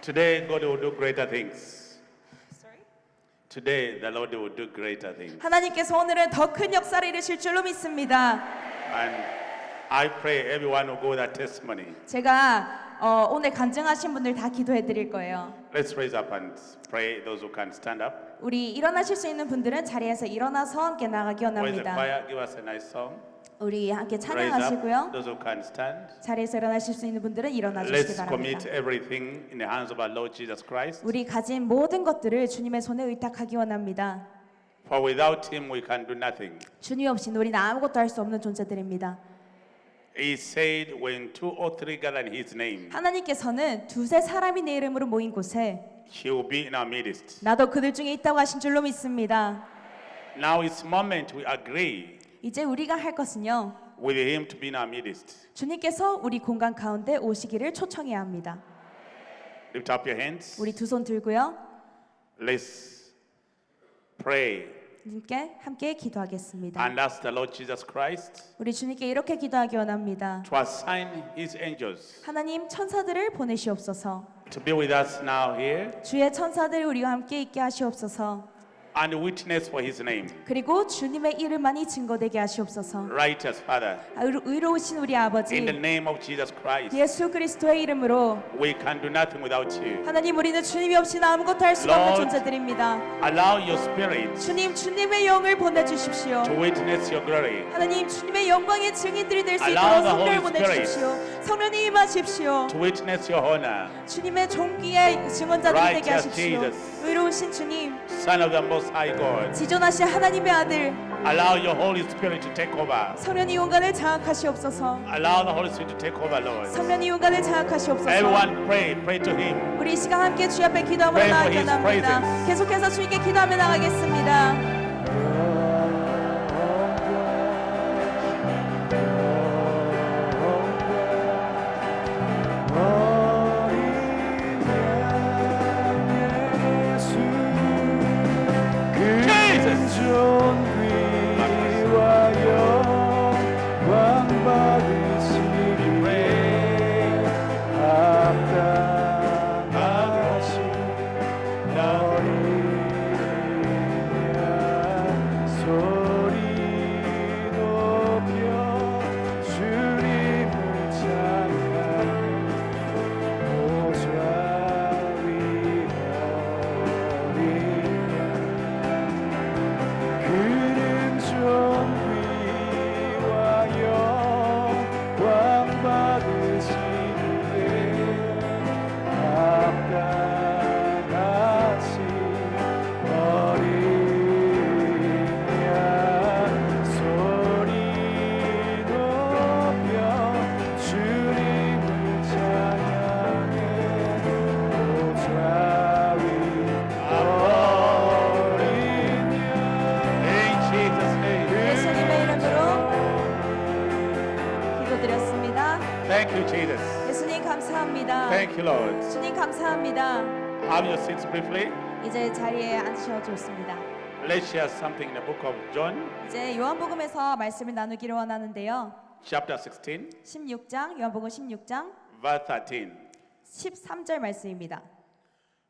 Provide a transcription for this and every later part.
Today, God will do greater things. Today, the Lord will do greater things. 하나님께서 오늘은 더 큰 역사를 이루실 줄로 믿습니다. And I pray everyone will go with that testimony. 제가 오늘 간증하신 분들 다 기도해 드릴 거예요. Let's raise up and pray. Those who can stand up. 우리 일어나실 수 있는 분들은 자리에서 일어나서 함께 나가기 Where is the 원합니다. choir? Give us a nice song. 우리 함께 Raise up. 찬양하시고요. Those who can stand. 자리에서 일어나실 수 있는 분들은 일어나 주시기 Let's 바랍니다. commit everything in the hands of our Lord Jesus Christ. 우리 가진 모든 것들을 주님의 손에 의탁하기 원합니다. For without Him, we can do nothing. 주님 없이는 우리는 아무것도 할 수 없는 존재들입니다. He said, when two or three gather in His name, 하나님께서는 두세 사람이 내 이름으로 모인 곳에 He will be in our midst. 나도 그들 중에 있다고 하신 줄로 믿습니다. Now it's moment we agree 이제 우리가 할 것은요, with Him to be in our midst. 주님께서 우리 공간 가운데 오시기를 초청해야 합니다. Lift up your hands. 우리 두 손 들고요, Let's pray 주님께 함께 기도하겠습니다. and ask the Lord Jesus Christ 우리 주님께 이렇게 기도하기 원합니다. to assign His angels 하나님 천사들을 보내시옵소서. to be with us now here 주의 천사들 우리와 함께 있게 하시옵소서. and witness for His name. 그리고 주님의 이름만이 증거되게 하시옵소서. Righteous Father, 의로우신 우리 in the 아버지, name of Jesus Christ, 예수 그리스도의 이름으로 we can do nothing without You. 하나님, 우리는 주님이 없이는 아무것도 할 수가 없는 Lord, 존재들입니다. Allow Your Spirit 주님, 주님의 영을 보내주십시오. to witness Your glory, 하나님, 주님의 영광의 증인들이 될 수 Allow 있도록 the 성령을 Holy Spirit 보내주십시오. 성령님 임하십시오. to witness Your honor. 주님의 존귀의 증언자들이 되게 Righteous 하십시오. Jesus. 의로우신 주님, Son of the Most High God, 지존하신 하나님의 아들, allow Your Holy Spirit to take over. 성령이 용간을 장악하시옵소서. Allow the Holy Spirit to take over, Lord. 성령이 용간을 장악하시옵소서. Everyone pray to Him. 우리 이 시간 함께 주 앞에 기도하며 Pray for 나아가 His 나갑니다. presence. 계속해서 주님께 기도하며 나가겠습니다. 예수님의 이름으로 기도드렸습니다. Thank you, Jesus. 예수님 감사합니다. Thank you, Lord. 주님 감사합니다. Have your seats briefly. 이제 자리에 앉으셔도 좋습니다. Let's share something in the book of John, 이제 요한복음에서 말씀을 나누기를 원하는데요. chapter 16, 16장, 요한복음 16장 verse 13. 13절 말씀입니다.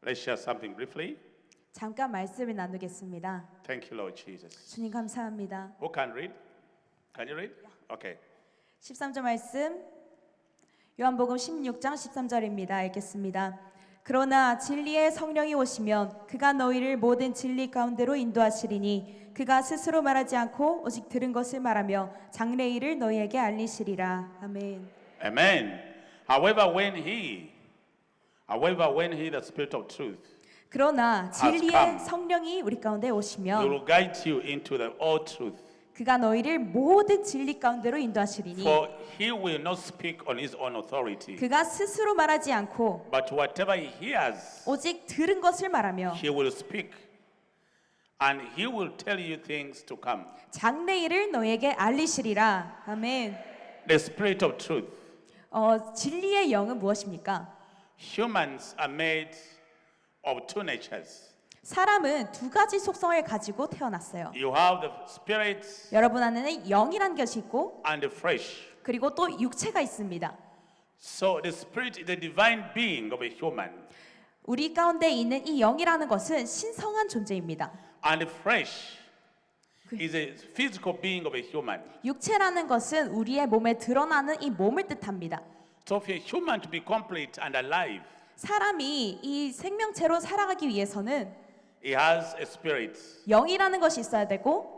Let's share something briefly. 잠깐 말씀을 나누겠습니다. Thank you, Lord Jesus. 주님 감사합니다. Who can read? Can you read? Okay. 13절 말씀, 요한복음 16장 13절입니다. 읽겠습니다. 그러나 진리의 성령이 오시면 그가 너희를 모든 진리 가운데로 인도하시리니 그가 스스로 말하지 않고 오직 들은 것을 말하며 장래일을 너희에게 알리시리라. 아멘. Amen. However, when he, the Spirit of truth, 그러나 진리의 come. 성령이 우리 가운데 he 오시면 will guide you into the all truth. 그가 너희를 모든 진리 가운데로 인도하시리니 For he will not speak on his own authority, 그가 스스로 말하지 않고 but whatever he hears, 오직 들은 것을 말하며 he will speak, and he will tell you things to come. 장래일을 너희에게 알리시리라. 아멘. The Spirit of truth. 진리의 영은 무엇입니까? Humans are made of two natures. 사람은 두 가지 속성을 가지고 태어났어요. You have the spirit 여러분 안에는 영이란 것이 있고 and the flesh. 그리고 또 육체가 있습니다. So the spirit is the divine being of a human. 우리 가운데 있는 이 영이라는 것은 신성한 존재입니다. And flesh is a physical being of a human. 육체라는 것은 우리의 몸에 드러나는 이 몸을 뜻합니다. So for a human to be complete and alive, 사람이 이 생명체로 살아가기 위해서는 he has a spirit. 영이라는 것이 있어야 되고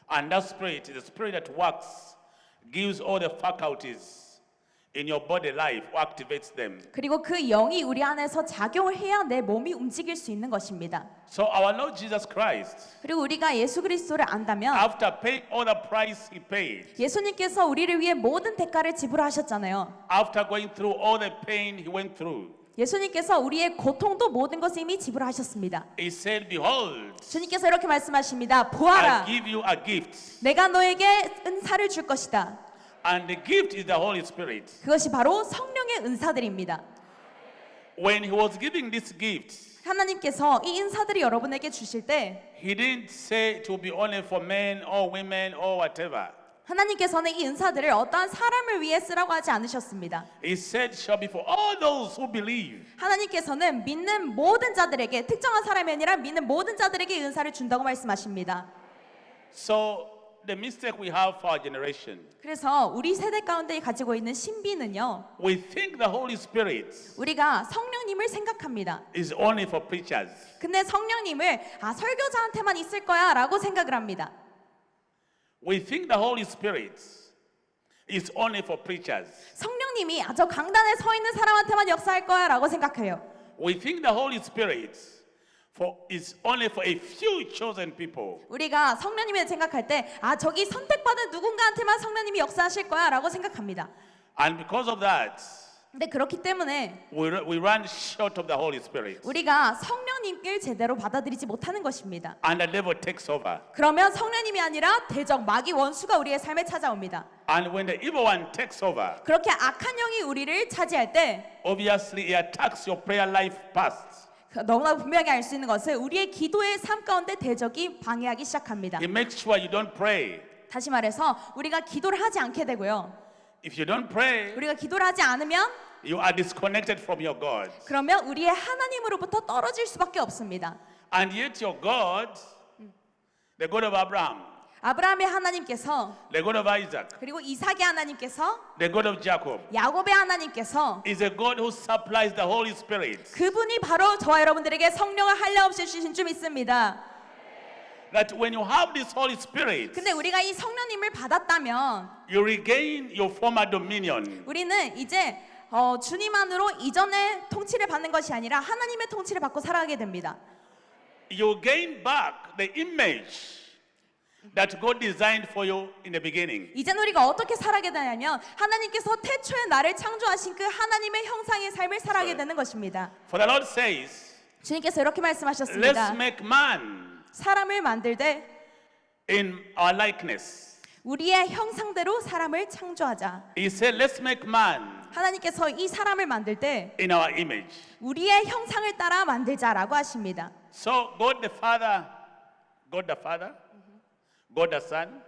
And that spirit is the spirit that works, gives all the faculties in your body life, or activates them. 그리고 그 영이 우리 안에서 작용을 해야 내 몸이 움직일 수 있는 것입니다. So our Lord Jesus Christ, 그리고 우리가 예수 그리스도를 안다면 after paying all the price he paid, 예수님께서 우리를 위해 모든 대가를 지불하셨잖아요. after going through all the pain he went through, 예수님께서 우리의 고통도 모든 것을 이미 지불하셨습니다. he said, behold, 주님께서 이렇게 말씀하십니다. I 보아라, give you a gift. 내가 너에게 은사를 줄 것이다. And the gift is the Holy Spirit. 그것이 바로 성령의 은사들입니다. When he was giving this gift, 하나님께서 이 은사들이 여러분에게 주실 때 he didn't say it will be only for men or women or whatever. 하나님께서는 이 은사들을 어떠한 사람을 위해 쓰라고 하지 않으셨습니다. He said shall be for all those who believe. 하나님께서는 믿는 모든 자들에게, 특정한 사람이 아니라 믿는 모든 자들에게 이 은사를 준다고 말씀하십니다. So the mistake we have for our generation, 그래서 우리 세대 가운데 가지고 있는 신비는요, we think the Holy Spirit 우리가 성령님을 생각합니다. is only for preachers. 근데 성령님을 설교자한테만 있을 거야 라고 생각을 합니다. We think the Holy Spirit is only for preachers. 성령님이 저 강단에 서 있는 사람한테만 역사할 거야 라고 생각해요. We think the Holy Spirit is only for a few chosen people. 우리가 성령님을 생각할 때 저기 선택받은 누군가한테만 성령님이 역사하실 거야 라고 생각합니다. And because of that, 근데 그렇기 때문에 we run short of the Holy Spirit. 우리가 성령님을 제대로 받아들이지 못하는 것입니다. And the devil takes over. 그러면 성령님이 아니라 대적 마귀 원수가 우리의 삶에 찾아옵니다. And when the evil one takes over, 그렇게 악한 영이 우리를 차지할 때 obviously he attacks your prayer life past. 너무나 분명하게 알 수 있는 것은 우리의 기도의 삶 가운데 대적이 방해하기 시작합니다. He makes sure you don't pray. 다시 말해서 우리가 기도를 하지 않게 되고요. If you don't pray, 우리가 기도를 하지 않으면 you are disconnected from your God. 그러면 우리의 하나님으로부터 떨어질 수밖에 없습니다. And yet your God, the God of Abraham, 아브라함의 하나님께서 the God of Isaac, 그리고 이삭의 하나님께서 the God of Jacob, 야곱의 하나님께서 is a God who supplies the Holy Spirit. 그분이 바로 저와 여러분들에게 성령을 한량없이 주신 줄 믿습니다. That when you have this Holy Spirit, 근데 우리가 이 성령님을 받았다면 you regain your former dominion. 우리는 이제 주님 안으로 이전의 통치를 받는 것이 아니라 하나님의 통치를 받고 살아가게 됩니다. You gain back the image that God designed for you in the beginning. 이제는 우리가 어떻게 살아가게 되냐면 하나님께서 태초에 나를 창조하신 그 하나님의 형상의 삶을 살아가게 되는 것입니다. For the Lord says, 주님께서 이렇게 let's 말씀하셨습니다. make man 사람을 만들 때 in our likeness. 우리의 형상대로 사람을 창조하자. He said, let's make man 하나님께서 이 사람을 만들 때 in our image. 우리의 형상을 따라 만들자라고 하십니다. So God the Father, God the Son,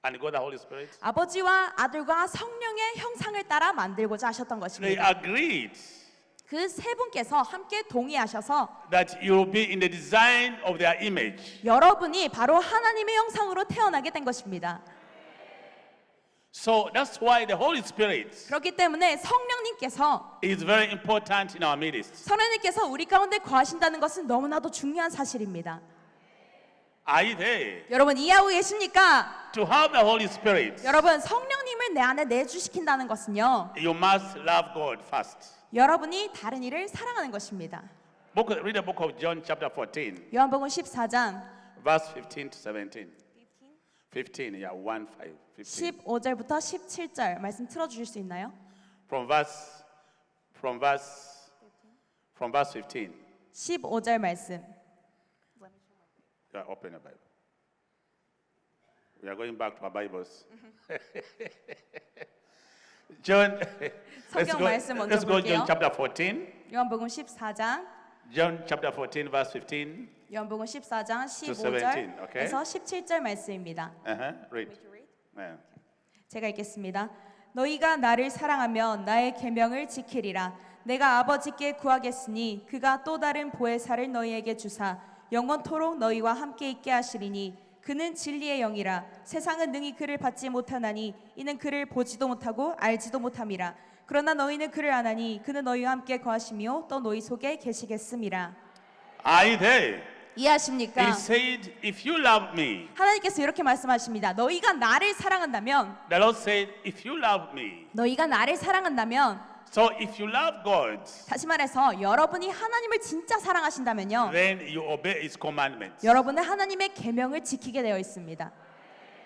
and God the Holy Spirit, 아버지와 아들과 성령의 형상을 따라 만들고자 하셨던 they 것입니다. agreed 그 세 분께서 함께 동의하셔서 that you will be in the design of their image. 여러분이 바로 하나님의 형상으로 태어나게 된 것입니다. So that's why the Holy Spirit 그렇기 때문에 성령님께서 is very important in our midst. 성령님께서 우리 가운데 거하신다는 것은 너무나도 중요한 사실입니다. Are you there? 여러분 이해하고 계십니까? To have the Holy Spirit, 여러분 성령님을 내 안에 내주시킨다는 것은요, you must love God first. 여러분이 다른 이를 사랑하는 것입니다. Read the book of John chapter 14, 요한복음 14장 verse 15 to 17. 15, yeah, 1, 5, 15. 15절부터 17절 말씀 틀어주실 수 있나요? From verse 15. 15절 말씀. Yeah, open your Bible. We are going back to our Bibles. John, 성경 말씀 먼저 let's go 볼게요. John chapter 14. 요한복음 14장, John chapter 14, verse 15. 요한복음 14장 17, okay. 15절에서 17절 말씀입니다. Read. Yeah. 제가 읽겠습니다. 너희가 나를 사랑하면 나의 계명을 지키리라. 내가 아버지께 구하겠으니 그가 또 다른 보혜사를 너희에게 주사 영원토록 너희와 함께 있게 하시리니 그는 진리의 영이라. 세상은 능히 그를 받지 못하나니 이는 그를 보지도 못하고 알지도 못함이라. 그러나 너희는 그를 아나니 그는 너희와 함께 거하시며 또 너희 속에 계시겠음이라. Are you there? 이해하십니까? He said, if you love me, 하나님께서 이렇게 말씀하십니다. 너희가 나를 사랑한다면, the Lord said, if you love me. 너희가 나를 사랑한다면, So if you love God, 다시 말해서 여러분이 하나님을 진짜 사랑하신다면요, then you obey His commandments. 여러분은 하나님의 계명을 지키게 되어 있습니다.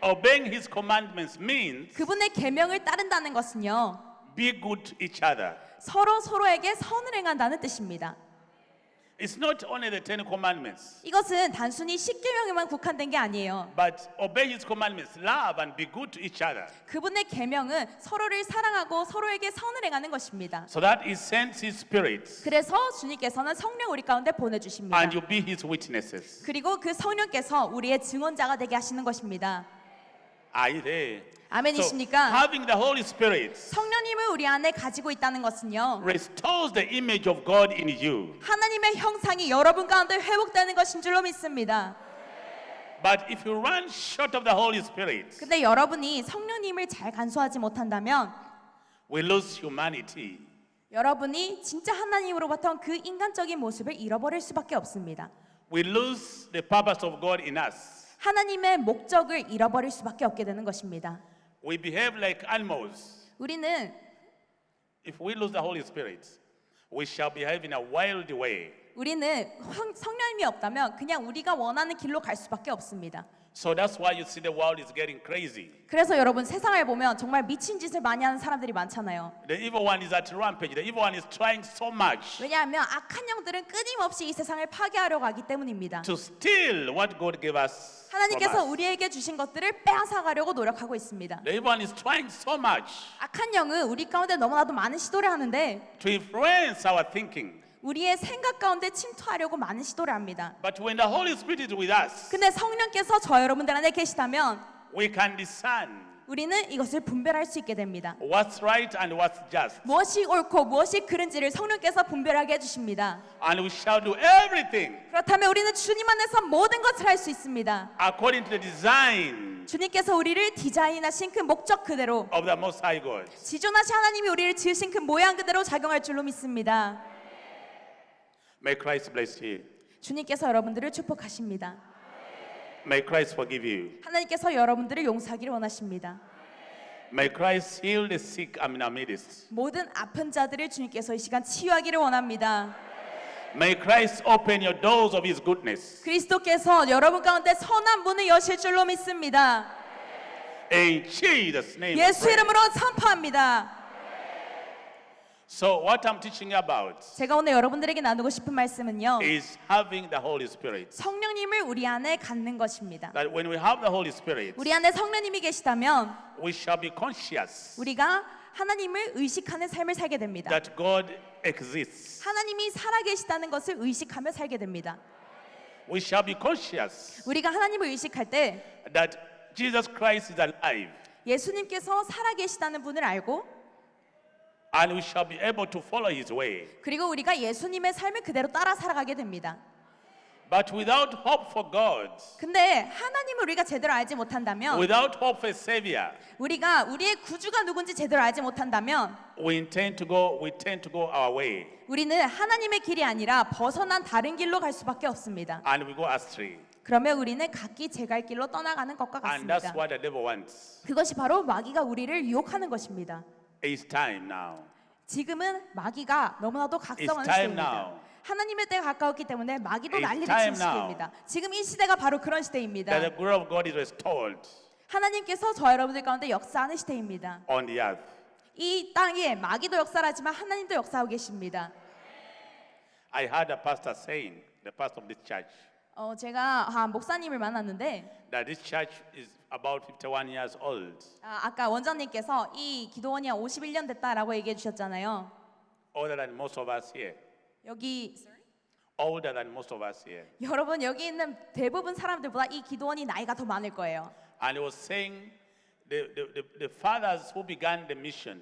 Obeying His commandments means 그분의 계명을 따른다는 것은요, be good to each other. 서로에게 선을 행한다는 뜻입니다. It's not only the Ten Commandments, 이것은 단순히 십계명에만 국한된 게 아니에요. but obey His commandments, love and be good to each other. 그분의 계명은 서로를 사랑하고 서로에게 선을 행하는 것입니다. So that He sends His Spirit 그래서 주님께서는 성령 우리 가운데 보내주십니다. and you be His witnesses. 그리고 그 성령께서 우리의 증언자가 되게 하시는 것입니다. Are you there? So 아멘이십니까? having the Holy Spirit 성령님을 우리 안에 가지고 있다는 것은요, restores the image of God in you. 하나님의 형상이 여러분 가운데 회복되는 것인 줄로 믿습니다. But if you run short of the Holy Spirit, 근데 여러분이 성령님을 잘 간수하지 못한다면 we lose humanity. 여러분이 진짜 하나님으로부터 그 인간적인 모습을 잃어버릴 수밖에 없습니다. We lose the purpose of God in us. 하나님의 목적을 잃어버릴 수밖에 없게 되는 것입니다. We behave like animals. 우리는 If we lose the Holy Spirit, we shall behave in a wild way. 성령님이 없다면 그냥 우리가 원하는 길로 갈 수밖에 없습니다. So that's why you see the world is getting crazy. 그래서 여러분 세상을 보면 정말 미친 짓을 많이 하는 사람들이 많잖아요. The evil one is at rampage. The evil one is trying so much 왜냐하면 악한 영들은 끊임없이 이 세상을 파괴하려고 하기 때문입니다. to steal what God gave us. from 하나님께서 us. 우리에게 주신 것들을 빼앗아가려고 노력하고 있습니다. The evil one is trying so much 악한 영은 우리 가운데 너무나도 많은 시도를 하는데 to influence our thinking. 우리의 생각 가운데 침투하려고 많은 시도를 합니다. But when the Holy Spirit is with us, 근데 성령께서 저 여러분들 안에 계시다면 we can discern 우리는 이것을 분별할 수 있게 됩니다. what's right and what's just. 무엇이 옳고 무엇이 그른지를 성령께서 분별하게 해주십니다. And we shall do everything 그렇다면 우리는 주님 안에서 모든 것을 할 수 있습니다. according to the design 주님께서 우리를 디자인하신 그 목적 그대로, of the Most High God. 지존하신 하나님이 우리를 지으신 그 모양 그대로 작용할 줄로 믿습니다. May Christ bless you. 주님께서 여러분들을 축복하십니다. May Christ forgive you. 하나님께서 여러분들을 용서하기를 원하십니다. May Christ heal the sick in our midst. 모든 아픈 자들을 주님께서 이 시간 치유하기를 원합니다. May Christ open your doors of His goodness. 그리스도께서 여러분 가운데 선한 문을 여실 줄로 믿습니다. In Jesus' name. we 예수 pray. 이름으로 선포합니다. So what I'm teaching about 제가 오늘 여러분들에게 나누고 싶은 말씀은요, is having the Holy Spirit. 성령님을 우리 안에 갖는 것입니다. That when we have the Holy Spirit, 우리 안에 성령님이 계시다면 we shall be conscious 우리가 하나님을 의식하는 삶을 살게 됩니다. that God exists. 하나님이 살아계시다는 것을 의식하며 살게 됩니다. We shall be conscious 우리가 하나님을 의식할 때 that Jesus Christ is alive. 예수님께서 살아계시다는 분을 알고, And we shall be able to follow His way. 그리고 우리가 예수님의 삶을 그대로 따라 살아가게 됩니다. But without hope for God, 근데 하나님을 우리가 제대로 알지 못한다면, without hope for a Savior, 우리가 우리의 구주가 누군지 제대로 알지 못한다면 we tend to go our way, 우리는 하나님의 길이 아니라 벗어난 다른 길로 갈 수밖에 없습니다. and we go astray. 그러면 우리는 각기 제 갈 길로 떠나가는 것과 And 같습니다. that's what the devil wants. 그것이 바로 마귀가 우리를 유혹하는 것입니다. It's time now. 지금은 마귀가 너무나도 It's 각성하는 time 시대입니다. now. 하나님의 때가 가까웠기 때문에 마귀도 It's 난리를 time 치는 now. 시대입니다. 지금 이 시대가 바로 그런 시대입니다. That the glory of God is restored 하나님께서 저 여러분들 가운데 역사하는 시대입니다. on the earth. 이 땅에 마귀도 역사하지만 하나님도 역사하고 계십니다. I heard a pastor saying, the pastor of this church, 제가 목사님을 만났는데 that this church is about 51 years old. 아까 원장님께서 이 기도원이 51년 됐다라고 얘기해 주셨잖아요. Older than most of us here. 여기 Older than most of us here. 여러분 여기 있는 대부분 사람들보다 이 기도원이 나이가 더 많을 거예요. And he was saying the fathers who began the mission,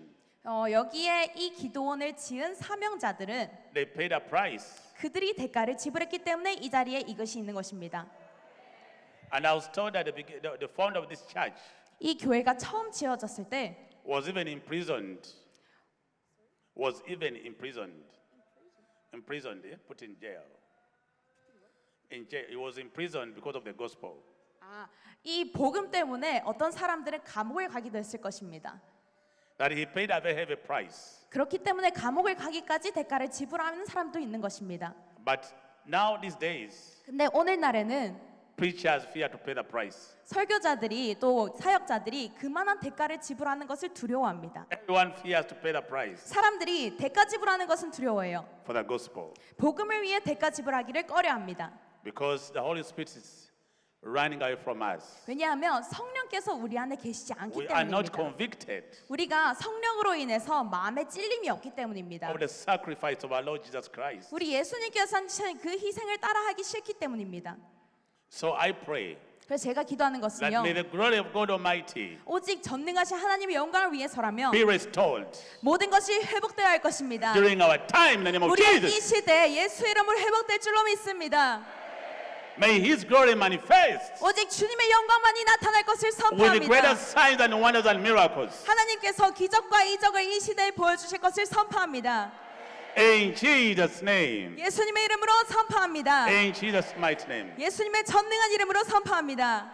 여기에 이 기도원을 지은 사명자들은 they paid a price. 그들이 대가를 지불했기 때문에 이 자리에 이것이 있는 것입니다. And I was told that the founder of this church 이 교회가 처음 지어졌을 때 was even imprisoned. Was even imprisoned. Imprisoned, yeah? Put in jail. In jail. He was imprisoned because of the gospel. 이 복음 때문에 어떤 사람들은 감옥을 가기도 했을 것입니다. That he paid a very heavy price. 그렇기 때문에 감옥을 가기까지 대가를 지불하는 사람도 있는 것입니다. But now these days, 근데 오늘날에는 preachers fear to pay the price. 설교자들이 또 사역자들이 그만한 대가를 지불하는 것을 두려워합니다. Everyone fears to pay the price 사람들이 대가 지불하는 것은 두려워해요. for the gospel 복음을 위해 대가 지불하기를 꺼려합니다. because the Holy Spirit is running away from us. 왜냐하면 성령께서 우리 안에 계시지 않기 We are not 때문입니다. convicted 우리가 성령으로 인해서 마음에 찔림이 없기 때문입니다. of the sacrifice of our Lord Jesus Christ. 우리 예수님께서 하신 그 희생을 따라하기 싫기 때문입니다. So I pray 그래서 제가 기도하는 that 것은요. may the glory of God Almighty 오직 전능하신 하나님의 영광을 위해서라면 be restored 모든 것이 회복되어야 할 것입니다. during our time in the name of 우리의 이 Jesus. 시대에 예수 이름으로 회복될 줄로 믿습니다. May His glory manifest 오직 주님의 영광만이 나타날 것을 with the greater 선포합니다. signs and wonders and miracles. 하나님께서 기적과 이적을 이 시대에 보여주실 것을 선포합니다. In Jesus' name. 예수님의 이름으로 선포합니다. In Jesus' mighty name. 예수님의 전능한 이름으로 선포합니다.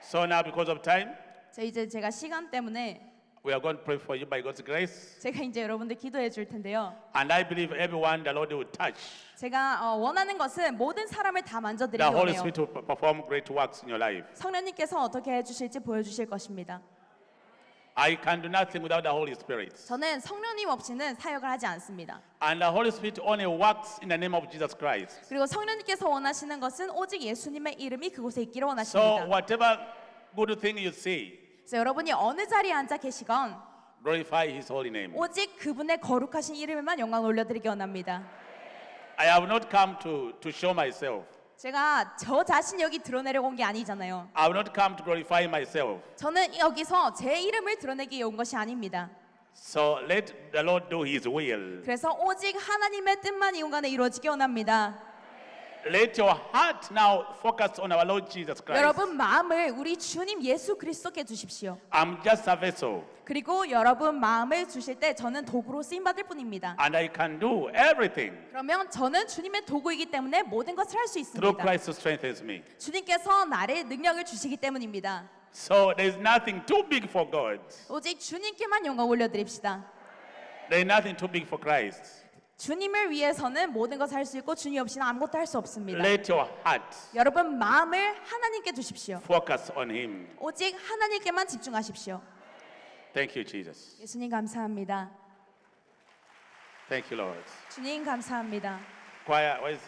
So now because of time, 자, 이제 제가 시간 때문에 we are going to pray for you by God's grace. 제가 이제 여러분들 기도해 줄 텐데요. And I believe everyone the Lord will touch. 제가 원하는 것은 모든 사람을 다 The 만져드리기 Holy 원해요. Spirit will perform great works in your life. 성령님께서 어떻게 해주실지 보여주실 것입니다. I can do nothing without the Holy Spirit. 저는 성령님 없이는 사역을 하지 않습니다. And the Holy Spirit only works in the name of Jesus Christ. 그리고 성령님께서 원하시는 것은 오직 예수님의 이름이 그곳에 있기를 So 원하십니다. whatever good thing you see, 그래서 여러분이 어느 자리에 앉아 계시건 glorify His holy name. 오직 그분의 거룩하신 이름에만 영광을 올려드리기 원합니다. I have not come to show myself. 제가 저 자신 여기 드러내려고 온 게 아니잖아요. I have not come to glorify myself. 저는 여기서 제 이름을 드러내기 위해 온 것이 아닙니다. So let the Lord do His will. 그래서 오직 하나님의 뜻만 이 공간에 이루어지기 원합니다. Let your heart now focus on our Lord Jesus Christ. 여러분 마음을 우리 주님 예수 그리스도께 주십시오. I'm just a vessel, 그리고 여러분 마음을 주실 때 저는 도구로 쓰임 받을 뿐입니다. and I can do everything 그러면 저는 주님의 도구이기 때문에 모든 것을 할 수 through 있습니다. Christ who strengthens me. 주님께서 나를 능력을 주시기 때문입니다. So there is nothing too big for God. 오직 주님께만 영광 올려드립시다. There is nothing too big for Christ. 주님을 위해서는 모든 것을 할 수 있고 주님 없이는 아무것도 할 수 없습니다. Let your heart 여러분 마음을 하나님께 주십시오. focus on Him. 오직 하나님께만 집중하십시오. Thank you, Jesus. 예수님 감사합니다. Thank you, Lord. 주님 감사합니다. Choir, where is